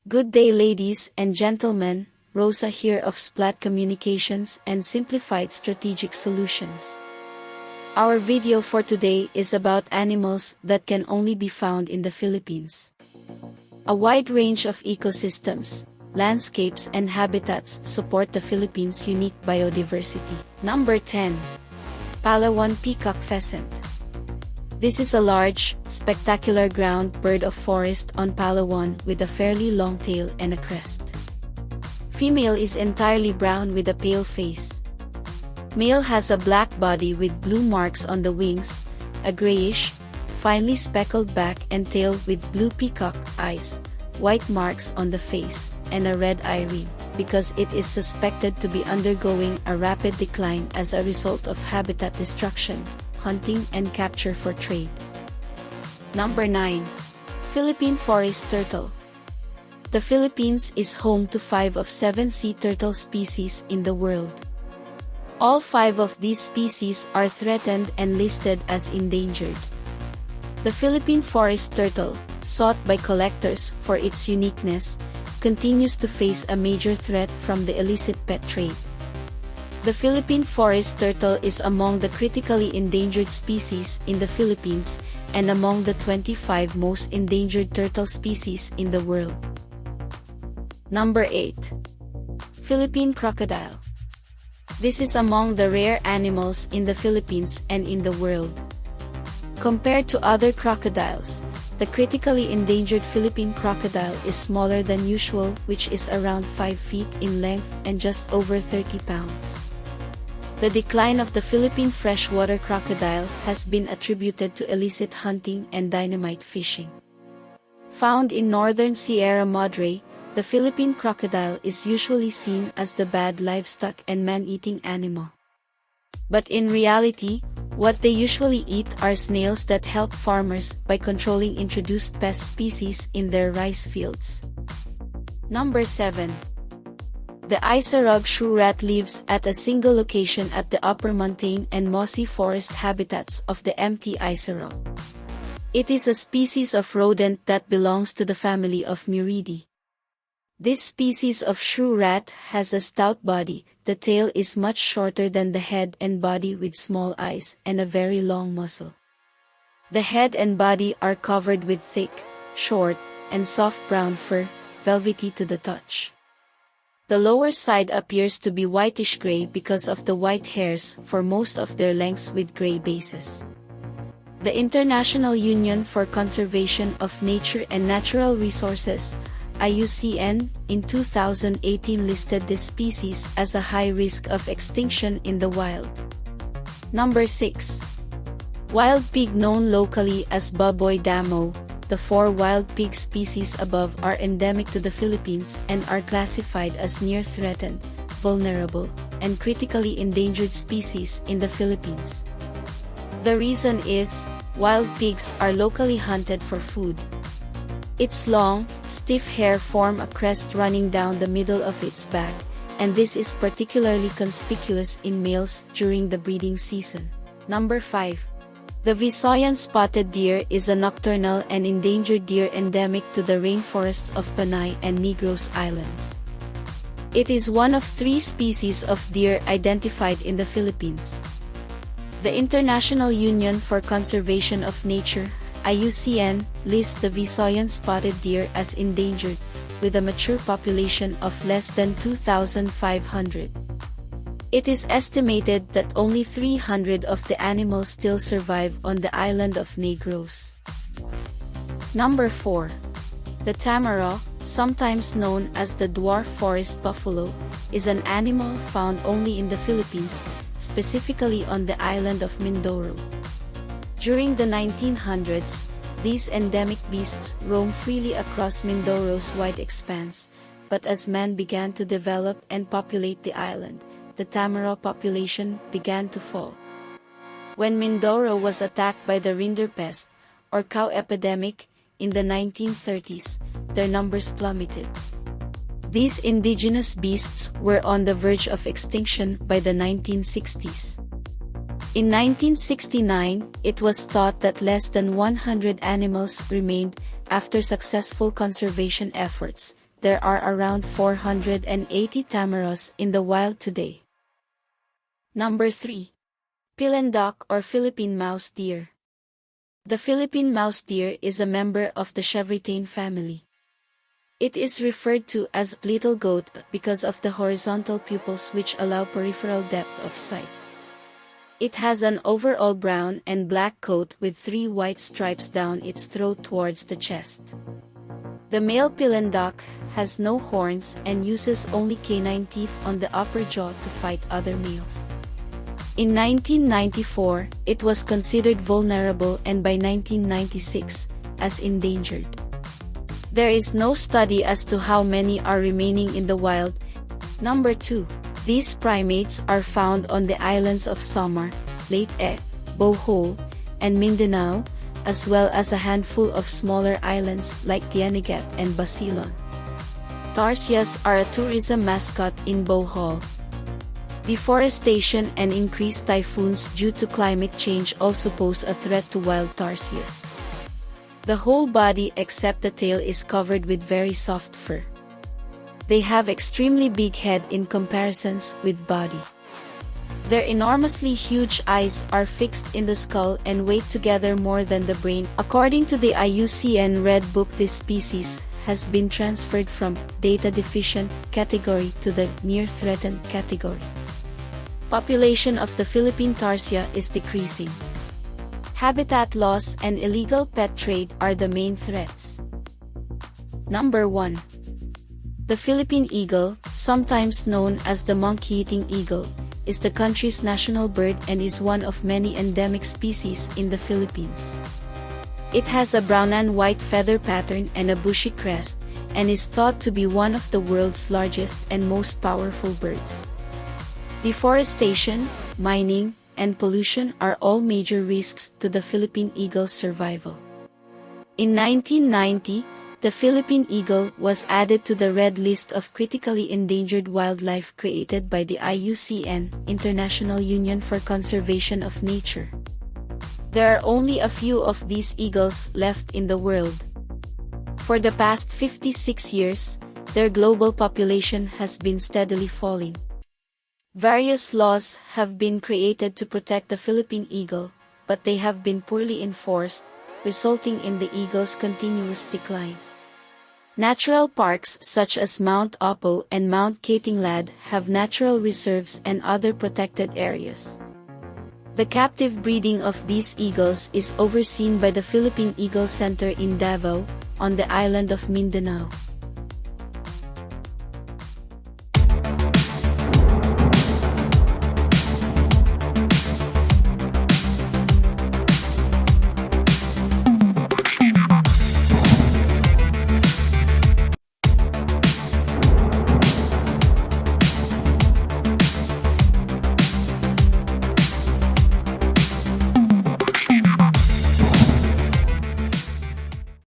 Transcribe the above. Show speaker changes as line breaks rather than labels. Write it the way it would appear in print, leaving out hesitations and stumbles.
Good day, ladies and gentlemen. Rosa here of Splat Communications and Simplified Strategic Solutions. Our video for today is about animals that can only be found in the Philippines. A wide range of ecosystems, landscapes and habitats support the Philippines' unique biodiversity. Number 10. Palawan Peacock Pheasant. This is a large, spectacular ground bird of forest on Palawan with a fairly long tail and a crest. Female is entirely brown with a pale face. Male has a black body with blue marks on the wings, a grayish, finely speckled back and tail with blue peacock eyes, white marks on the face, and a red eye ring, because it is suspected to be undergoing a rapid decline as a result of habitat destruction, hunting and capture for trade. Number 9. Philippine Forest Turtle. The Philippines is home to 5 of 7 sea turtle species in the world. All 5 of these species are threatened and listed as endangered. The Philippine forest turtle, sought by collectors for its uniqueness, continues to face a major threat from the illicit pet trade. The Philippine forest turtle is among the critically endangered species in the Philippines and among the 25 most endangered turtle species in the world. Number 8. Philippine Crocodile. This is among the rare animals in the Philippines and in the world. Compared to other crocodiles, the critically endangered Philippine crocodile is smaller than usual, which is around 5 feet in length and just over 30 pounds. The decline of the Philippine freshwater crocodile has been attributed to illicit hunting and dynamite fishing. Found in northern Sierra Madre, the Philippine crocodile is usually seen as the bad livestock and man-eating animal. But in reality, what they usually eat are snails that help farmers by controlling introduced pest species in their rice fields. Number 7. The Isarog shrew rat lives at a single location at the upper montane and mossy forest habitats of the empty Isarog. It is a species of rodent that belongs to the family of Muridae. This species of shrew rat has a stout body, the tail is much shorter than the head and body with small eyes and a very long muzzle. The head and body are covered with thick, short, and soft brown fur, velvety to the touch. The lower side appears to be whitish-gray because of the white hairs for most of their lengths with gray bases. The International Union for Conservation of Nature and Natural Resources, IUCN, in 2018 listed this species as a high risk of extinction in the wild. Number 6. Wild pig known locally as baboy damo. The 4 wild pig species above are endemic to the Philippines and are classified as near threatened, vulnerable, and critically endangered species in the Philippines. The reason is, wild pigs are locally hunted for food. Its long, stiff hair form a crest running down the middle of its back, and this is particularly conspicuous in males during the breeding season. Number 5. The Visayan spotted deer is a nocturnal and endangered deer endemic to the rainforests of Panay and Negros Islands. It is one of 3 species of deer identified in the Philippines. The International Union for Conservation of Nature, IUCN, lists the Visayan spotted deer as endangered, with a mature population of less than 2,500. It is estimated that only 300 of the animals still survive on the island of Negros. Number 4. The Tamara, sometimes known as the dwarf forest buffalo, is an animal found only in the Philippines, specifically on the island of Mindoro. During the 1900s, these endemic beasts roamed freely across Mindoro's wide expanse, but as man began to develop and populate the island, the Tamara population began to fall. When Mindoro was attacked by the rinderpest, or cow epidemic, in the 1930s, their numbers plummeted. These indigenous beasts were on the verge of extinction by the 1960s. In 1969, it was thought that less than 100 animals remained after successful conservation efforts, there are around 480 tamaras in the wild today. Number 3. Pilandak or Philippine mouse deer. The Philippine mouse deer is a member of the chevritane family. It is referred to as little goat because of the horizontal pupils which allow peripheral depth of sight. It has an overall brown and black coat with 3 white stripes down its throat towards the chest. The male pilandak has no horns and uses only canine teeth on the upper jaw to fight other males. In 1994, it was considered vulnerable and by 1996, as endangered. There is no study as to how many are remaining in the wild. Number 2. These primates are found on the islands of Samar, Leyte, Bohol, and Mindanao, as well as a handful of smaller islands like Tianigat and Basilan. Tarsiers are a tourism mascot in Bohol. Deforestation and increased typhoons due to climate change also pose a threat to wild tarsiers. The whole body except the tail is covered with very soft fur. They have extremely big head in comparisons with body. Their enormously huge eyes are fixed in the skull and weigh together more than the brain. According to the IUCN Red Book, this species has been transferred from data deficient category to the near threatened category. Population of the Philippine tarsier is decreasing. Habitat loss and illegal pet trade are the main threats. Number 1. The Philippine eagle, sometimes known as the monkey-eating eagle, is the country's national bird and is one of many endemic species in the Philippines. It has a brown and white feather pattern and a bushy crest, and is thought to be one of the world's largest and most powerful birds. Deforestation, mining, and pollution are all major risks to the Philippine eagle's survival. In 1990, the Philippine eagle was added to the Red List of critically endangered wildlife created by the IUCN, International Union for Conservation of Nature. There are only a few of these eagles left in the world. For the past 56 years, their global population has been steadily falling. Various laws have been created to protect the Philippine eagle, but they have been poorly enforced, resulting in the eagle's continuous decline. Natural parks such as Mount Apo and Mount Katinglad have natural reserves and other protected areas. The captive breeding of these eagles is overseen by the Philippine Eagle Center in Davao, on the island of Mindanao.